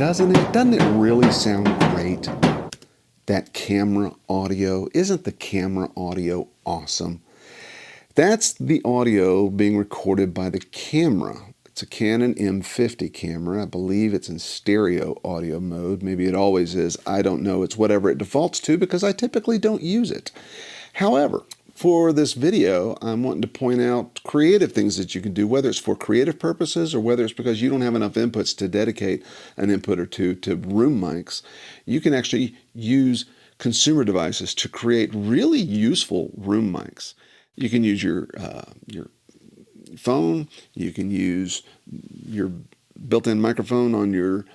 doesn't it? Doesn't it really sound great? That camera audio. Isn't the camera audio awesome? That's the audio being recorded by the camera. It's a Canon M50 camera. I believe it's in stereo audio mode. Maybe it always is. I don't know. It's whatever it defaults to because I typically don't use it. However, for this video, I'm wanting to point out creative things that you can do, whether it's for creative purposes or whether it's because you don't have enough inputs to dedicate an input or two to room mics. You can actually use consumer devices to create really useful room mics. You can use your phone. You can use your built-in microphone on your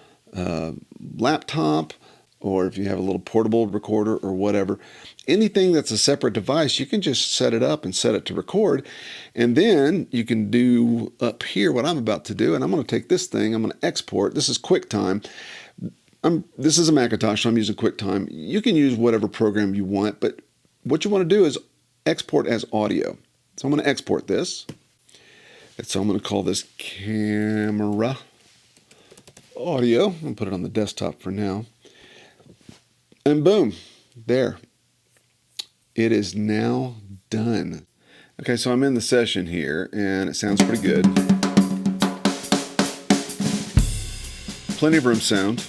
laptop, or if you have a little portable recorder or whatever. Anything that's a separate device, you can just set it up and set it to record. And then you can do up here what I'm about to do. And I'm going to take this thing, I'm going to export. This is QuickTime. This is a Macintosh, so I'm using QuickTime. You can use whatever program you want, but what you want to do is export as audio. So I'm going to export this. And so I'm going to call this camera audio. I'm going to put it on the desktop for now. And boom, there. It is now done. Okay, so I'm in the session here, and it sounds pretty good. Plenty of room sound.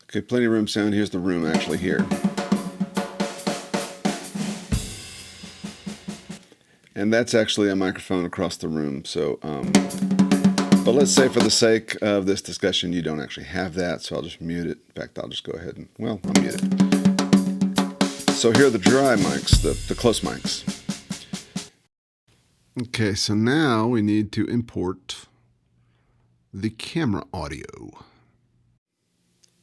Okay, plenty of room sound. Here's the room actually here. And that's actually a microphone across the room. So, but let's say for the sake of this discussion, you don't actually have that. So I'll just mute it. In fact, I'll just go ahead and, well, I'll mute it. So here are the dry mics, the close mics. Okay, so now we need to import the camera audio.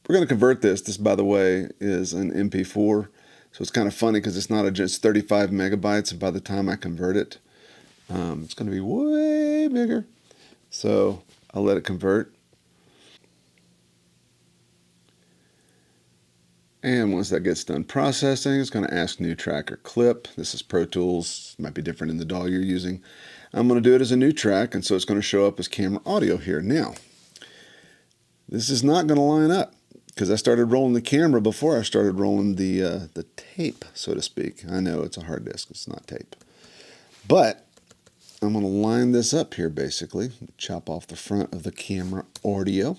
We're going to convert this. This, by the way, is an MP4. So it's kind of funny because it's not just 35 megabytes, and by the time I convert it, it's going to be way bigger. So I'll let it convert. And once that gets done processing, it's going to ask new track or clip. This is Pro Tools. It might be different in the DAW you're using. I'm going to do it as a new track, and so it's going to show up as camera audio here. Now, this is not going to line up, because I started rolling the camera before I started rolling the tape, so to speak. I know it's a hard disk, it's not tape. But I'm going to line this up here, basically. Chop off the front of the camera audio.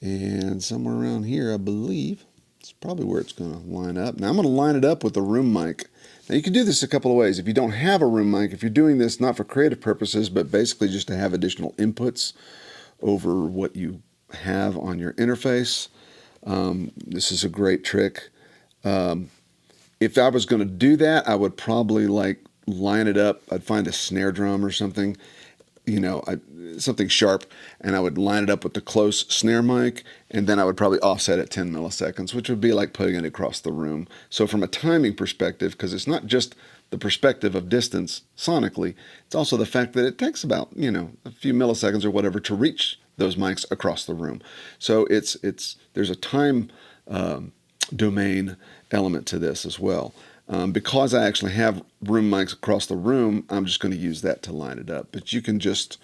And somewhere around here, I believe, it's probably where it's going to line up. Now I'm going to line it up with the room mic. Now you can do this a couple of ways. If you don't have a room mic, if you're doing this not for creative purposes, but basically just to have additional inputs over what you have on your interface, this is a great trick. If I was going to do that, I would probably line it up. I'd find a snare drum or something, something sharp, and I would line it up with the close snare mic, and then I would probably offset at 10 milliseconds, which would be like putting it across the room. So from a timing perspective, because it's not just the perspective of distance sonically, it's also the fact that it takes about, a few milliseconds or whatever to reach those mics across the room. So there's a time domain element to this as well. Because I actually have room mics across the room, I'm just going to use that to line it up. But you can just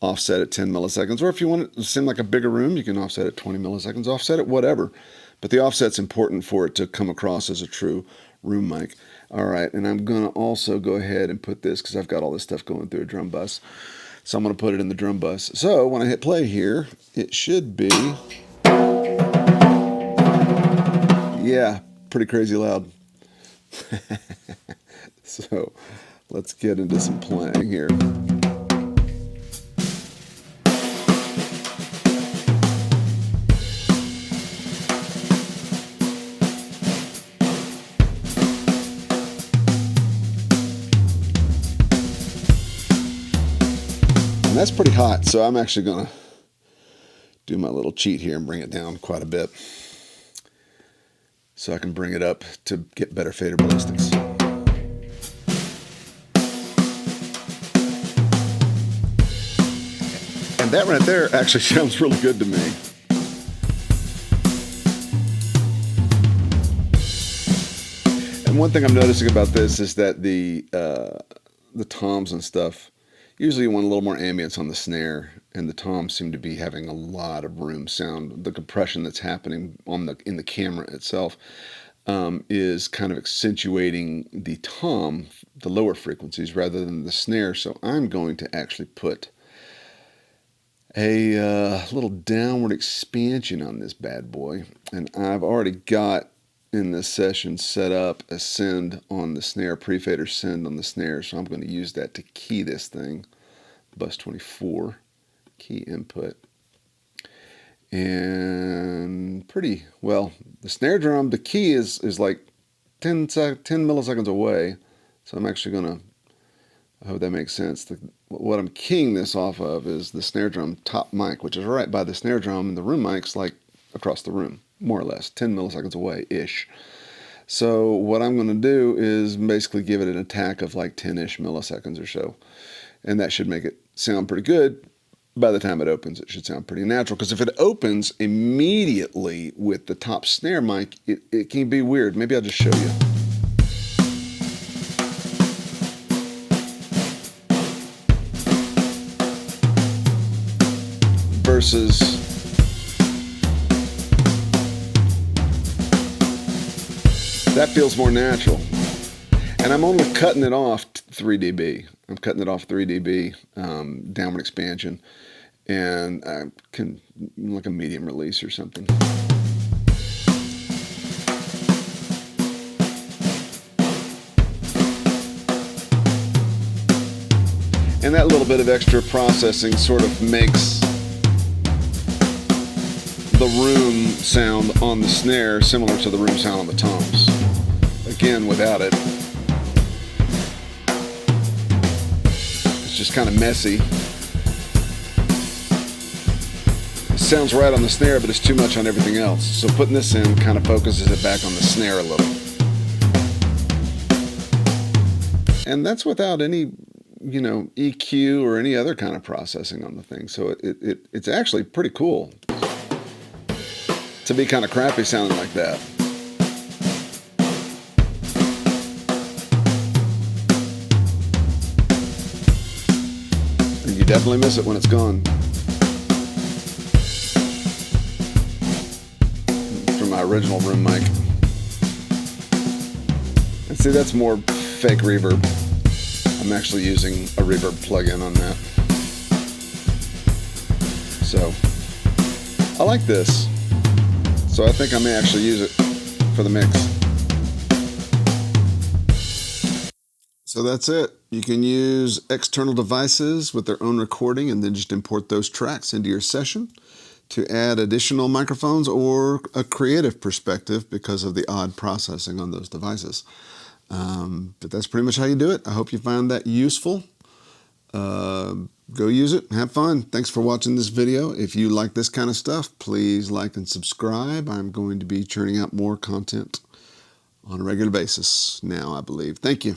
offset at 10 milliseconds, or if you want it to seem like a bigger room, you can offset at 20 milliseconds, offset it, whatever. But the offset's important for it to come across as a true room mic. All right, and I'm going to also go ahead and put this, because I've got all this stuff going through a drum bus. So I'm going to put it in the drum bus. So when I hit play here, it should be, yeah, pretty crazy loud. So let's get into some playing here. And that's pretty hot, so I'm actually going to do my little cheat here and bring it down quite a bit, so I can bring it up to get better fader ballistics. And that right there actually sounds really good to me. And one thing I'm noticing about this is that the toms and stuff, Usually you want a little more ambience on the snare, and the toms seem to be having a lot of room sound. The compression that's happening in the camera itself is kind of accentuating the tom, the lower frequencies, rather than the snare. So I'm going to actually put a little downward expansion on this bad boy, and I've already got in this session set up a send on the snare, pre-fader send on the snare, so I'm going to use that to key this thing. Bus 24 key input, and pretty well the snare drum, the key is like 10 milliseconds away, so I'm actually gonna, I hope that makes sense. What I'm keying this off of is the snare drum top mic, which is right by the snare drum, and the room mic's like across the room, more or less 10 milliseconds away ish. So what I'm going to do is basically give it an attack of like 10-ish milliseconds or so, and that should make it sound pretty good. By the time it opens, it should sound pretty natural, because if it opens immediately with the top snare mic, it can be weird. Maybe I'll just show you. Versus that feels more natural. And I'm only cutting it off 3 dB. I'm cutting it off 3 dB downward expansion, and I can, like a medium release or something. And that little bit of extra processing sort of makes the room sound on the snare similar to the room sound on the toms. Again, without it, it's just kind of messy. It sounds right on the snare, but it's too much on everything else. So putting this in kind of focuses it back on the snare a little. And that's without any, you know, EQ or any other kind of processing on the thing. So it's actually pretty cool to be kind of crappy sounding like that. And you definitely miss it when it's gone. From my original room mic. And see, that's more fake reverb. I'm actually using a reverb plugin on that. So I like this. So I think I may actually use it for the mix. So that's it. You can use external devices with their own recording and then just import those tracks into your session to add additional microphones or a creative perspective because of the odd processing on those devices. But that's pretty much how you do it. I hope you found that useful. Go use it. Have fun. Thanks for watching this video. If you like this kind of stuff, please like and subscribe. I'm going to be churning out more content on a regular basis now, I believe. Thank you.